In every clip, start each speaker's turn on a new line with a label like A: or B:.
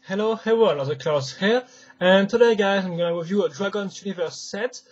A: Hello everyone, the Klaus here, and today guys I'm gonna review a Dragon's Universe set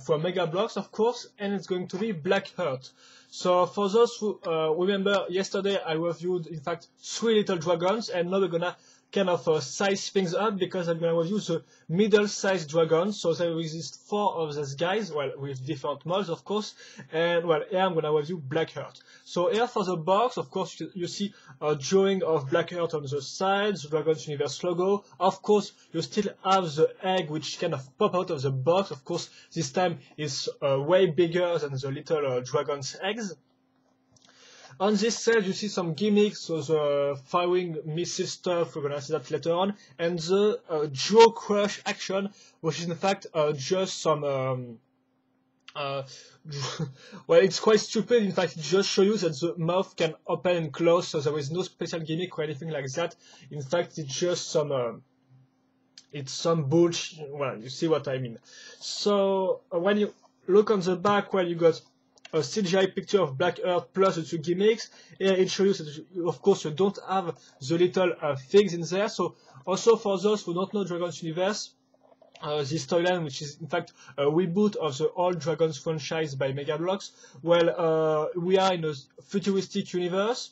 A: from Megabloks of course, and it's going to be Blackheart. So for those who remember, yesterday I reviewed in fact 3 little dragons, and now we're gonna kind of size things up because I'm gonna review the middle-sized dragons. So there exist 4 of these guys, well with different mods of course, and well here I'm gonna review Blackheart. So here for the box, of course you see a drawing of Blackheart on the side, the Dragon's Universe logo. Of course you still have the egg which kind of pop out of the box. Of course this time it's way bigger than the little dragon's eggs. On this set you see some gimmicks, so the firing missile stuff, we're gonna see that later on, and the jaw crush action, which is in fact just some well, it's quite stupid. In fact, it just shows you that the mouth can open and close, so there is no special gimmick or anything like that. In fact, it's just some bullshit. Well, you see what I mean. So when you look on the back, well, you got a CGI picture of Blackheart plus the 2 gimmicks. Here it shows you that, of course, you don't have the little things in there. So also for those who don't know Dragon's Universe, this storyline, which is in fact a reboot of the old Dragons franchise by Megabloks, well, we are in a futuristic universe,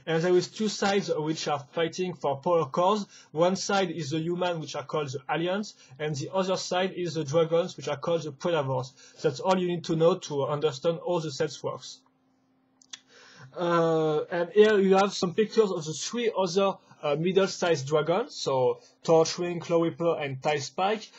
A: and there is 2 sides which are fighting for power cores. One side is the humans, which are called the Alliance, and the other side is the dragons, which are called the Predators. That's all you need to know to understand how the sets works. And here you have some pictures of the 3 other middle-sized dragons, so Torchwing, Claw Reaper, and Tie Spike.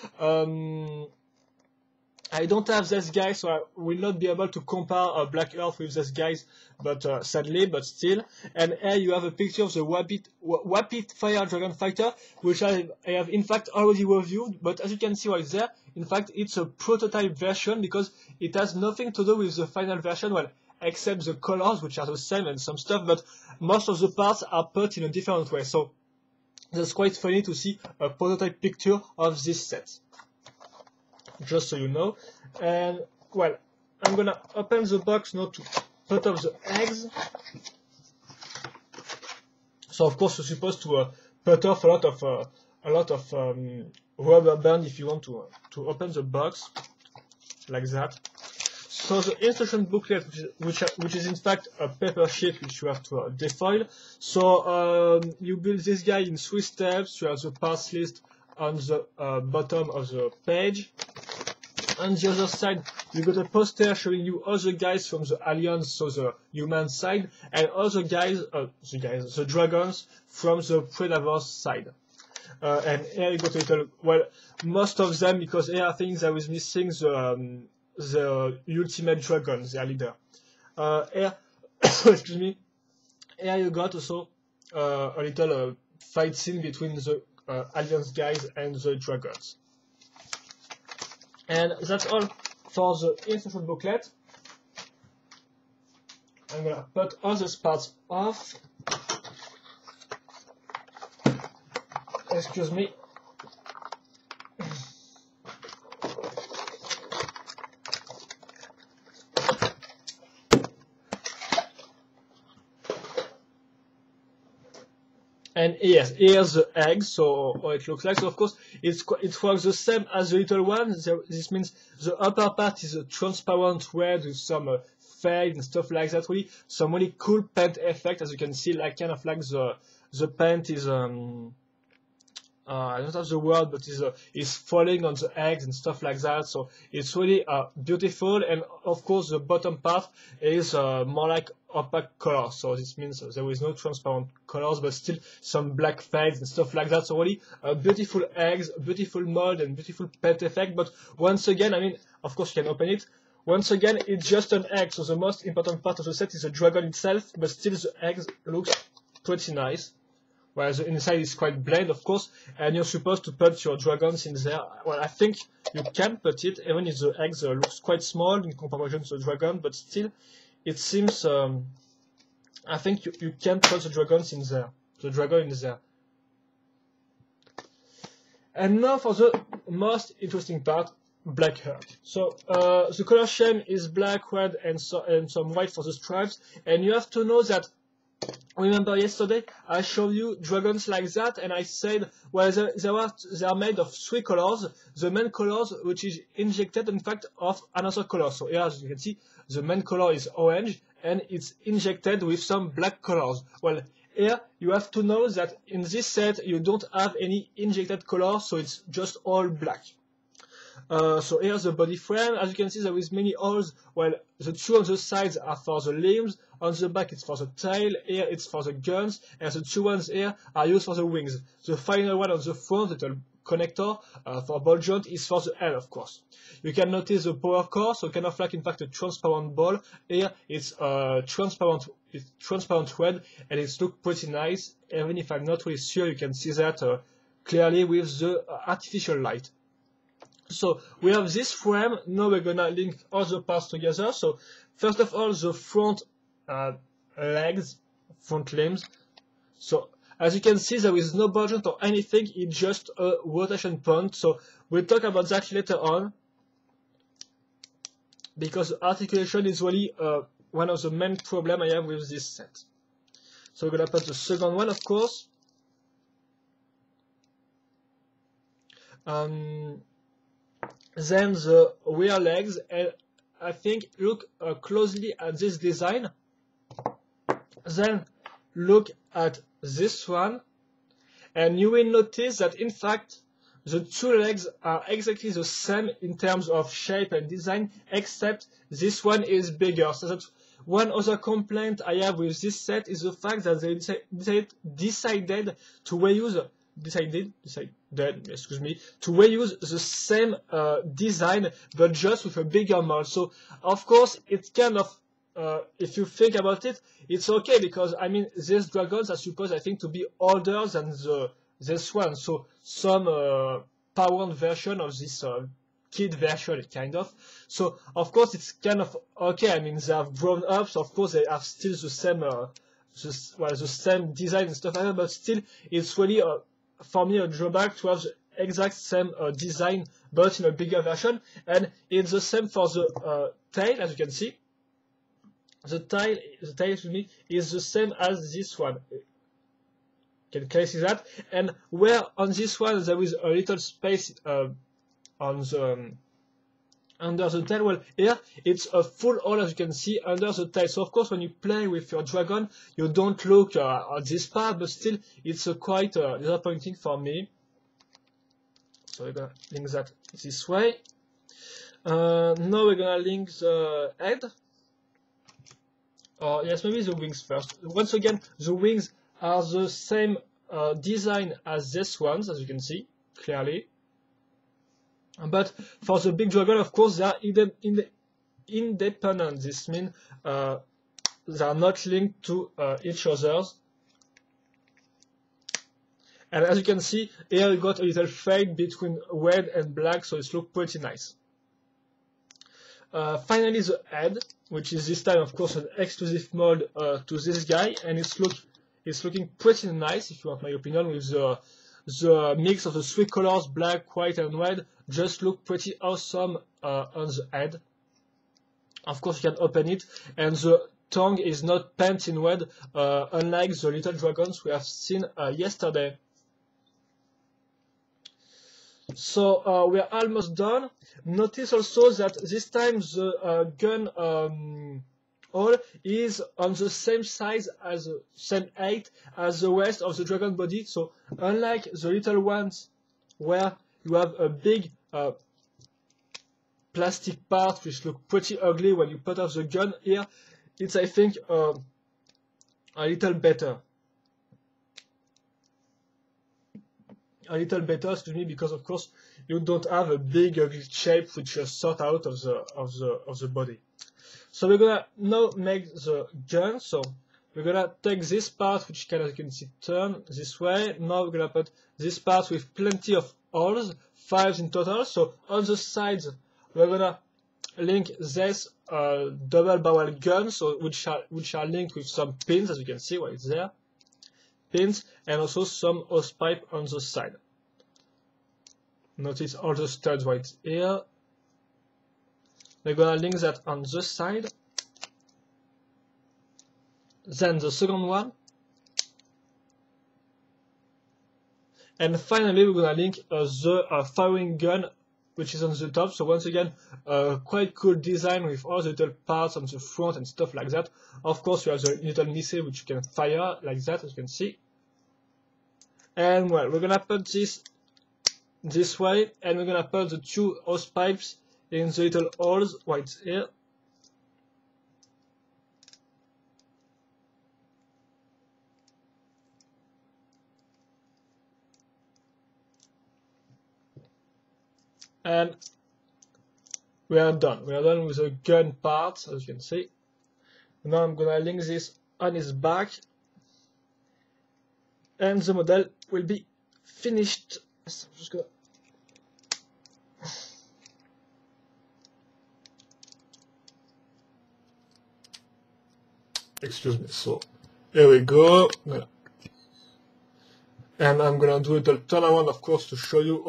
A: I don't have this guy, so I will not be able to compare Blackheart with this guys, but sadly, but still. And here you have a picture of the Rapid Fire Dragon Fighter, which I have in fact already reviewed, but as you can see right there, in fact it's a prototype version because it has nothing to do with the final version, well, except the colors, which are the same and some stuff, but most of the parts are put in a different way. So that's quite funny to see a prototype picture of this set, just so you know. And well, I'm gonna open the box now to put off the eggs. So of course you're supposed to put off a lot of rubber band if you want to open the box like that. So the instruction booklet, which is in fact a paper sheet which you have to defoil. So you build this guy in 3 steps. You have the parts list on the bottom of the page. On the other side, you got a poster showing you all the guys from the Alliance, so the human side, and all the guys, the dragons from the Predators side. And here you got a little, well, most of them, because here I think there is missing the ultimate dragon, their leader. Here, excuse me, here you got also a little fight scene between the Alliance guys and the dragons. And that's all for the instruction booklet. I'm gonna put all these parts off. Excuse me. And yes, here's the egg, so how it looks like. So of course, it works the same as the little one. This means the upper part is a transparent red with some fade and stuff like that. Really, some really cool paint effect, as you can see, like kind of like the paint is I don't have the word, but is falling on the eggs and stuff like that. So it's really beautiful, and of course the bottom part is more like opaque color. So this means there is no transparent colors, but still some black fades and stuff like that. So really beautiful eggs, beautiful mold, and beautiful paint effect. But once again, I mean, of course you can open it. Once again, it's just an egg. So the most important part of the set is the dragon itself, but still the eggs looks pretty nice. Well, the inside is quite bland, of course, and you're supposed to put your dragons in there. Well, I think you can put it, even if the eggs looks quite small in comparison to the dragon, but still, it seems, I think you can put the dragons in there, the dragon in there. And now for the most interesting part, Blackheart. So the color scheme is black, red, and some white for the stripes, and you have to know that Remember yesterday I showed you dragons like that, and I said, well, they are made of 3 colors. The main colors which is injected in fact of another color. So here, as you can see, the main color is orange and it's injected with some black colors. Well, here you have to know that in this set you don't have any injected color, so it's just all black. So here's the body frame. As you can see, there is many holes. Well, the 2 on the sides are for the limbs, on the back it's for the tail, here it's for the guns, and the 2 ones here are used for the wings. The final one on the front, little connector for ball joint, is for the head, of course. You can notice the power core, so kind of like in fact a transparent ball. Here it's transparent red, and it looks pretty nice. Even if I'm not really sure, you can see that clearly with the artificial light. So we have this frame. Now we're gonna link all the parts together. So first of all, the front legs, front limbs. So as you can see, there is no ball joint or anything. It's just a rotation point. So we'll talk about that later on, because articulation is really one of the main problems I have with this set. So we're gonna put the second one, of course. Then the rear legs, and I think look closely at this design. Then look at this one, and you will notice that in fact the 2 legs are exactly the same in terms of shape and design, except this one is bigger. So that's one other complaint I have with this set, is the fact that they decided to reuse to reuse the same design, but just with a bigger mold. So of course it's kind of, if you think about it, it's okay, because I mean these dragons are supposed, I think, to be older than this one. So some powered version of this kid version, kind of. So of course it's kind of okay. I mean, they have grown up, so of course they have still the same the same design and stuff like that, but still it's really for me a drawback to have the exact same design but in a bigger version. And it's the same for the tail. As you can see, the tail to me is the same as this one. Can you see that? And where on this one there is a little space on the under the tail, well, here it's a full hole, as you can see, under the tail. So of course when you play with your dragon, you don't look at this part, but still it's quite disappointing for me. So we're gonna link that this way. Now we're gonna link the head. Or yes, maybe the wings first. Once again, the wings are the same design as this ones, as you can see clearly. But for the big dragon, of course, they are independent. This means they are not linked to each other. And as you can see, here we got a little fade between red and black, so it looks pretty nice. Finally, the head, which is this time, of course, an exclusive mold to this guy, and it's looking pretty nice, if you want my opinion, with the mix of the 3 colors, black, white, and red, just look pretty awesome on the head. Of course, you can open it, and the tongue is not painted in red, unlike the little dragons we have seen yesterday. So we are almost done. Notice also that this time the gun hole is on the same size, as the same height as the rest of the dragon body. So unlike the little ones where you have a big plastic part which look pretty ugly when you put off the gun, here it's, I think, a little better. Excuse me, because of course you don't have a big ugly shape which is sort out of the body. So we're gonna now make the gun. So we're gonna take this part, which as you can see turn this way. Now we're gonna put this part with plenty of holes, 5 in total. So on the sides we're gonna link this double barrel gun, so which are linked with some pins, as you can see right there. Pins, and also some hose pipe on the side. Notice all the studs right here. We're gonna link that on the side. then the second one, and finally we're gonna link the firing gun, which is on the top. So once again, quite cool design with all the little parts on the front and stuff like that. Of course, you have the little missile which you can fire like that, as you can see. And well, we're gonna put this way, and we're gonna put the two hose pipes in the little holes right here. And we are done. We are done with the gun part, as you can see. Now I'm gonna link this on his back, and the model will be finished. So I'm just gonna excuse me. So here we go. And I'm gonna do a little turnaround, of course, to show you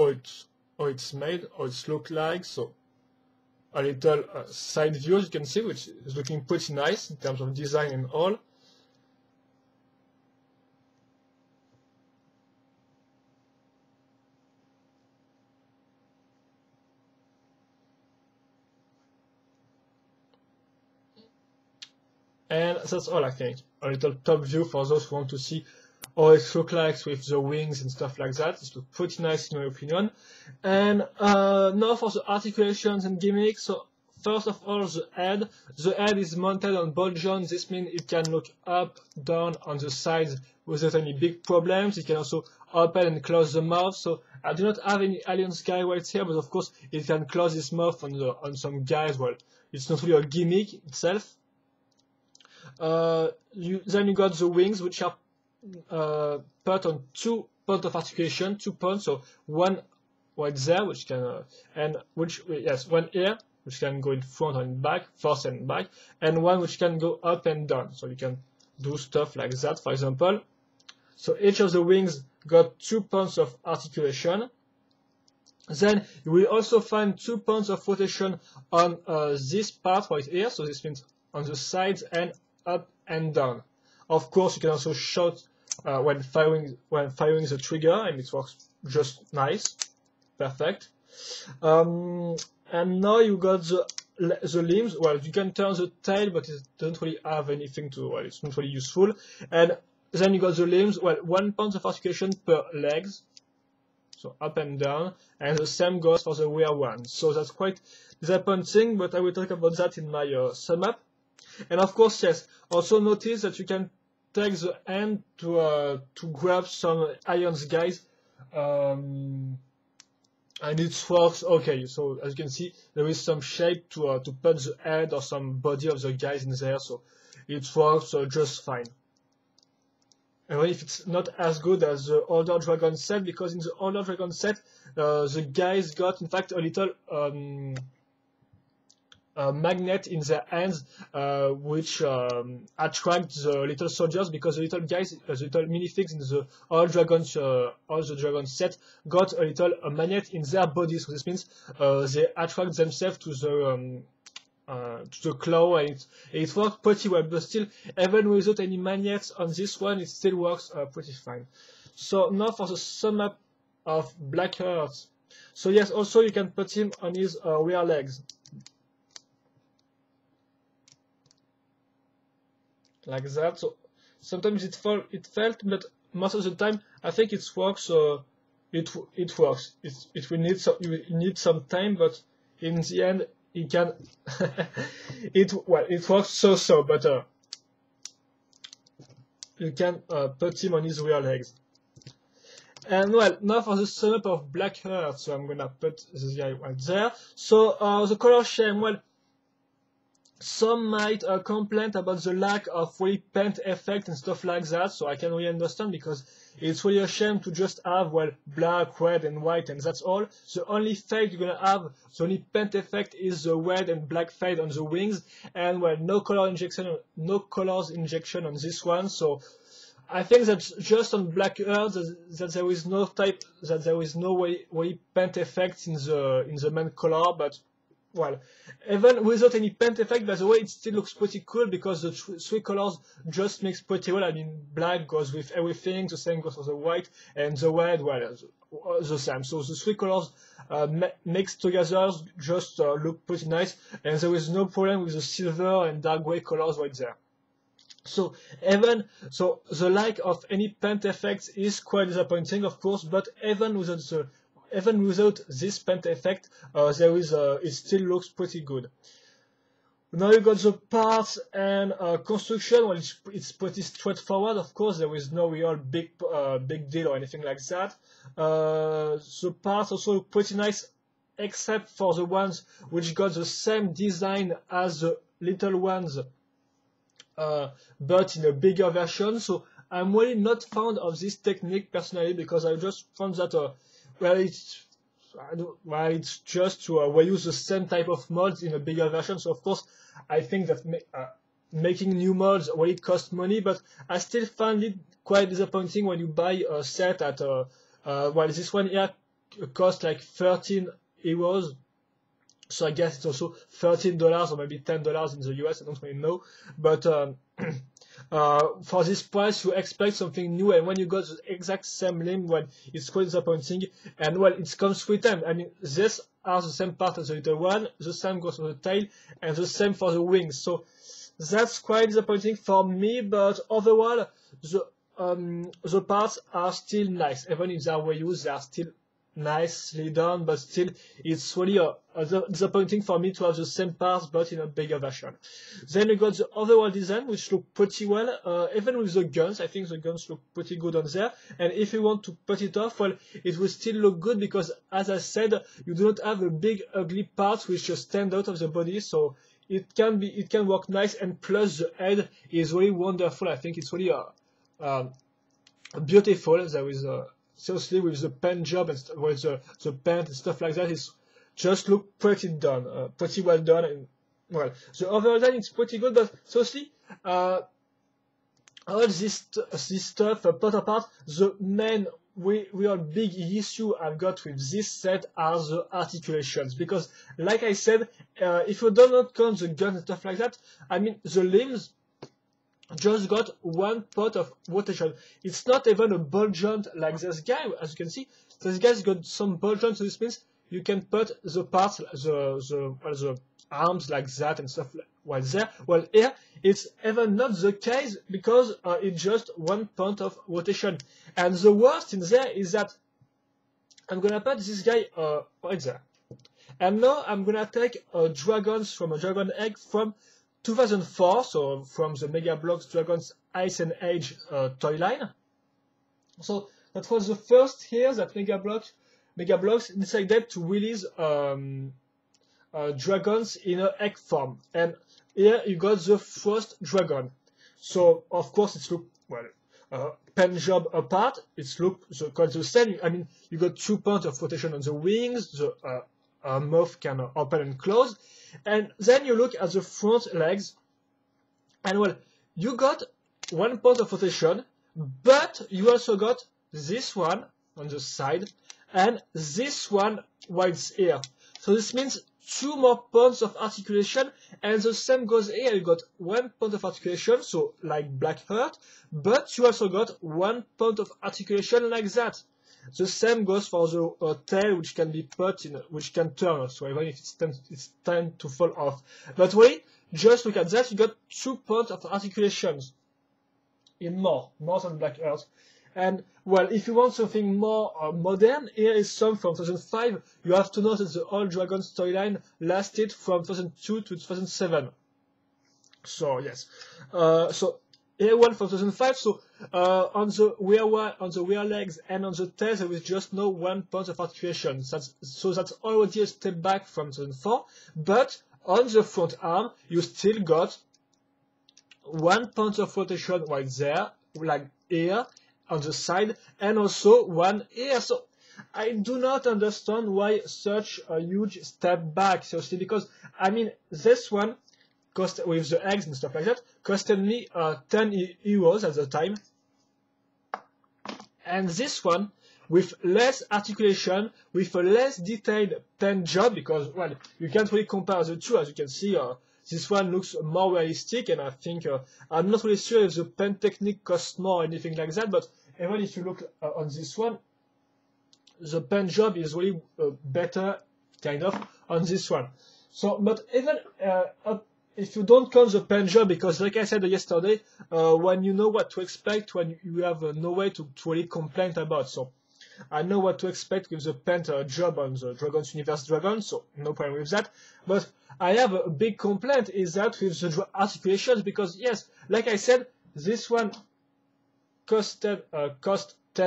A: how it's made, how it's look like. So a little side view, as you can see, which is looking pretty nice in terms of design and all. And that's all, I think. A little top view for those who want to see how it looks like with the wings and stuff like that. It looks pretty nice in my opinion. And now for the articulations and gimmicks. So first of all, the head. The head is mounted on ball joints. This means it can look up, down, on the sides without any big problems. It can also open and close the mouth. So I do not have any aliens guy right here, but of course it can close its mouth on some guys. Well, it's not really a gimmick itself. Then you got the wings, which are put on 2 points of articulation, 2 points. So one right there, which can one here, which can go in front and back, forth and back, and one which can go up and down. So you can do stuff like that, for example. So each of the wings got 2 points of articulation. Then you will also find 2 points of rotation on this part right here. So this means on the sides and up and down. Of course, you can also shoot when firing the trigger, and it works just nice, perfect. And now you got the limbs. Well, you can turn the tail, but it doesn't really have anything to. Well, it's not really useful. And then you got the limbs. Well, 1 point of articulation per legs, so up and down, and the same goes for the rear one. So that's quite disappointing, but I will talk about that in my sum up. And of course, yes, also notice that you can take the hand to grab some irons guys, and it works okay. So as you can see, there is some shape to put the head or some body of the guys in there, so it works just fine. Even if it's not as good as the older Dragon set, because in the older Dragon set, the guys got in fact a little magnet in their hands, which attract the little soldiers, because the little guys, the little minifigs in the all the dragon set got a little magnet in their bodies. So this means they attract themselves to the claw, and it worked pretty well. But still, even without any magnets on this one, it still works pretty fine. So now for the sum up of Blackheart. So yes, also you can put him on his rear legs, like that. So sometimes it felt, but most of the time I think it works. It works. It will need some time, but in the end it can. It works so, but you can put him on his rear legs. And well, now for the sum up of Blackheart. So I'm gonna put this guy right there. So the color scheme. Well, some might complain about the lack of really paint effect and stuff like that, so I can really understand, because it's really a shame to just have, well, black, red, and white, and that's all. The only fade you're gonna have, the only paint effect is the red and black fade on the wings, and well, no colors injection on this one. So I think that just on Blackheart that there is no way paint effect in the main color, but well, even without any paint effect, by the way, it still looks pretty cool because the three colors just mix pretty well. I mean, black goes with everything, the same goes for the white, and the red, well, the same. So the three colors mixed together just look pretty nice, and there is no problem with the silver and dark gray colors right there. So the lack of any paint effects is quite disappointing, of course, but even without this paint effect, it still looks pretty good. Now you got the parts and construction. Well, it's pretty straightforward. Of course, there is no real big deal or anything like that. The parts also look pretty nice, except for the ones which got the same design as the little ones, but in a bigger version. So I'm really not fond of this technique personally, because I just found that it's just to reuse the same type of molds in a bigger version. So of course, I think that making new molds really costs money, but I still find it quite disappointing when you buy a set at well, this one here costs like 13 euros. So I guess it's also $13 or maybe $10 in the US. I don't really know, but for this price, you expect something new, and when you got the exact same limb, well, it's quite disappointing. And well, it comes 3 times. I mean, these are the same part as the little one, the same goes for the tail, and the same for the wings. So that's quite disappointing for me. But overall, the parts are still nice, even if they are reused. They are still nicely done, but still it's really disappointing for me to have the same parts but in a bigger version. Then you got the overall design, which look pretty well, even with the guns. I think the guns look pretty good on there, and if you want to put it off, well, it will still look good, because as I said, you do not have a big ugly part which just stand out of the body, so it can work nice. And plus the head is really wonderful. I think it's really beautiful. There is seriously, with the paint job and with the paint and stuff like that, it's just look pretty pretty well done. And well, the overall design is pretty good, but seriously, all this stuff put apart, the main real big issue I've got with this set are the articulations, because like I said, if you do not count the guns and stuff like that, I mean, the limbs just got 1 point of rotation. It's not even a ball joint like this guy. As you can see, this guy's got some ball joint, so this means you can put the parts, the arms like that and stuff like there. Well, here it's even not the case, because it's just 1 point of rotation. And the worst in there is that I'm gonna put this guy right there, and now I'm gonna take dragons from a dragon egg from 2004, so from the Megabloks Dragons Ice and Age toy line. So that was the first year that Megabloks decided to release dragons in an egg form. And here you got the first dragon. So of course it's look, well, pen job apart, it's look quite the same. I mean, you got 2 points of rotation on the wings, the mouth can open and close. And then you look at the front legs, and well, you got 1 point of rotation, but you also got this one on the side, and this one right here. So this means 2 more points of articulation, and the same goes here. You got 1 point of articulation, so like Blackheart, but you also got 1 point of articulation like that. The same goes for the tail, which can be put in, which can turn, so even if it's time to fall off. But wait, just look at that, you got 2 points of articulations in more than Blackheart. And well, if you want something more modern, here is some from 2005. You have to know that the All Dragons storyline lasted from 2002 to 2007. So yes, so here one from 2005. So on the rear legs and on the tail, there is just no 1 point of articulation. So that's already a step back from 2004. But on the front arm, you still got 1 point of rotation right there, like here on the side, and also 1 here. So I do not understand why such a huge step back, seriously, because I mean, this one cost, with the eggs and stuff like that, costed me 10 euros at the time, and this one with less articulation, with a less detailed pen job, because, well, you can't really compare the two. As you can see, this one looks more realistic, and I think, I'm not really sure if the pen technique costs more or anything like that, but even if you look on this one, the pen job is really better, kind of, on this one. So, but even if you don't count the pen job, because like I said yesterday, when you know what to expect, when you have no way to really complain about. So I know what to expect with the pen job on the Dragons Universe Dragon, so no problem with that. But I have a big complaint is that with the articulations, because yes, like I said, this one cost 10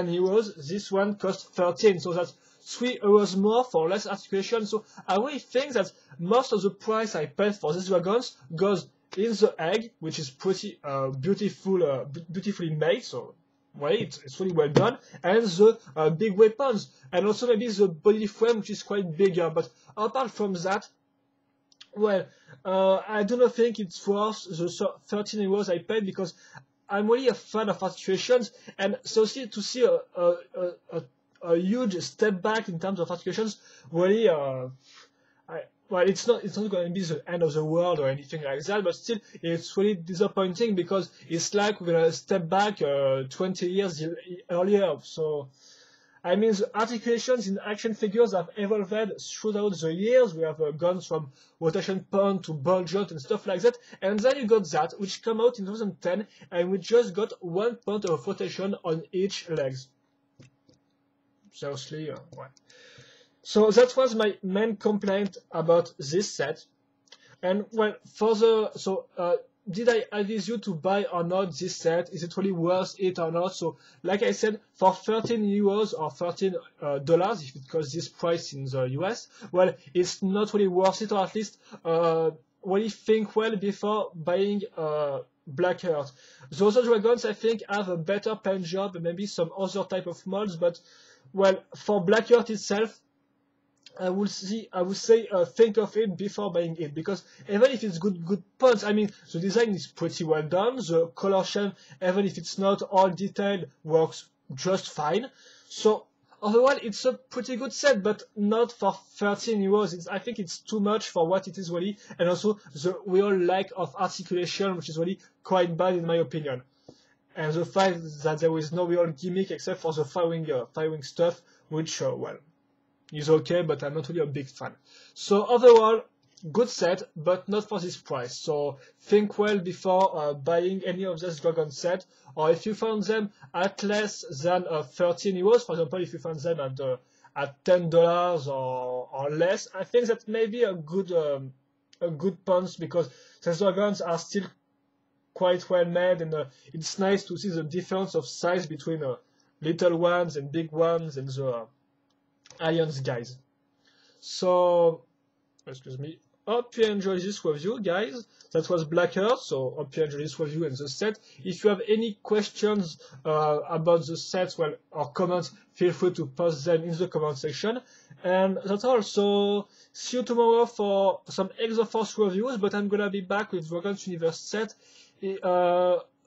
A: euros, this one cost 13, so that's 3 euros more for less articulation. So I really think that most of the price I paid for these dragons goes in the egg, which is pretty beautifully made, so well, it's really well done, and the big weapons, and also maybe the body frame, which is quite bigger. But apart from that, well, I do not think it's worth the 13 euros I paid, because I'm really a fan of articulations, and so to see a huge step back in terms of articulations, really, well, it's not going to be the end of the world or anything like that, but still, it's really disappointing, because it's like we're going to step back 20 years earlier. So, I mean, the articulations in action figures have evolved throughout the years. We have gone from rotation pound to ball joint and stuff like that. And then you got that, which came out in 2010, and we just got 1 point of rotation on each legs. Seriously, well. So that was my main complaint about this set. And well, did I advise you to buy or not this set? Is it really worth it or not? So, like I said, for 13 euros or $13, if it costs this price in the US, well, it's not really worth it, or at least really think well before buying Blackheart. The other dragons, I think, have a better pen job and maybe some other type of molds, but well, for Blackheart itself, I would say think of it before buying it, because even if it's good points, I mean, the design is pretty well done. The color scheme, even if it's not all detailed, works just fine. So overall, it's a pretty good set, but not for 13 euros. I think it's too much for what it is really, and also the real lack of articulation, which is really quite bad in my opinion. And the fact that there is no real gimmick except for the firing stuff, which, well, is okay, but I'm not really a big fan. So overall, good set, but not for this price. So think well before buying any of this dragon set, or if you found them at less than 13 euros, for example, if you found them at $10 or less, I think that may be a good punch, because these dragons are still quite well made, and it's nice to see the difference of size between little ones and big ones and the Alliance guys. So, excuse me. Hope you enjoyed this review, guys. That was Blackheart, so hope you enjoyed this review and the set. If you have any questions about the sets, well, or comments, feel free to post them in the comment section. And that's all. So, see you tomorrow for some Exoforce reviews, but I'm gonna be back with Dragons Universe set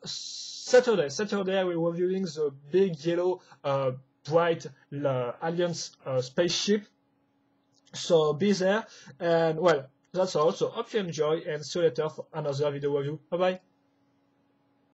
A: Saturday. Saturday, I will be reviewing the big yellow bright Alliance spaceship. So be there, and well, that's all. So hope you enjoy, and see you later for another video review. Bye bye.